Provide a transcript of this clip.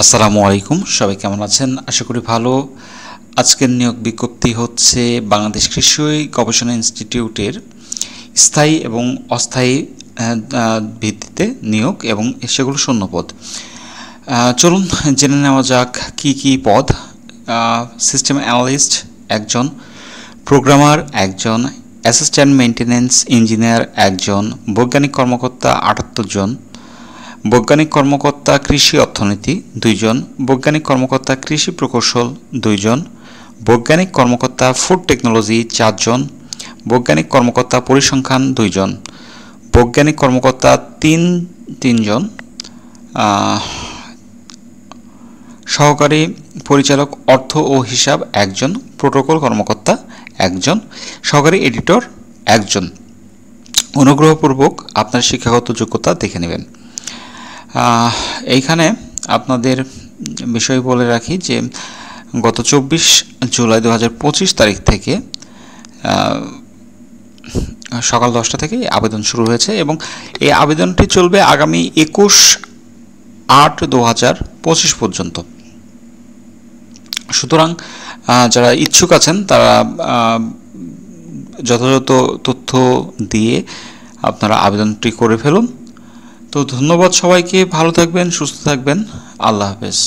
আসসালামু আলাইকুম, সবাই কেমন আছেন? আশা করি ভালো। আজকের নিয়োগ বিজ্ঞপ্তি হচ্ছে বাংলাদেশ কৃষি গবেষণা ইনস্টিটিউটের স্থায়ী এবং অস্থায়ী ভিত্তিতে নিয়োগ এবং সেগুলো শূন্যপদ। চলুন জেনে নেওয়া যাক কি কি পদ। সিস্টেম অ্যানালিস্ট একজন, প্রোগ্রামার একজন, অ্যাসিস্ট্যান্ট মেইনটেন্যান্স ইঞ্জিনিয়ার একজন, বৈজ্ঞানিক কর্মকর্তা ৭৮ জন, বৈজ্ঞানিক কর্মকর্তা কৃষি অর্থনীতি ২ জন, বৈজ্ঞানিক কর্মকর্তা কৃষি প্রকৌশল ২ জন, বৈজ্ঞানিক কর্মকর্তা ফুড টেকনোলজি ৪ জন, বৈজ্ঞানিক কর্মকর্তা পরিসংখ্যান ২ জন, বৈজ্ঞানিক কর্মকর্তা ৩ জন, সহকারী পরিচালক অর্থ ও হিসাব একজন, প্রোটোকল কর্মকর্তা একজন, সহকারী এডিটর একজন। অনুগ্রহপূর্বক আপনার শিক্ষাগত যোগ্যতা দেখে নেবেন। এইখানে আপনাদের বিষয় বলে রাখি যে গত ২৪ জুলাই ২০২৫ তারিখ থেকে সকাল ১০টা থেকে আবেদন শুরু হয়েছে এবং এই আবেদনটি চলবে আগামী ২১/৮/২০২৫ পর্যন্ত। সুতরাং যারা ইচ্ছুক আছেন তারা যথাযথ তথ্য দিয়ে আপনারা আবেদনটি করে ফেলুন। তো ধন্যবাদ সবাইকে, ভালো থাকবেন, সুস্থ থাকবেন, আল্লাহ হাফেজ।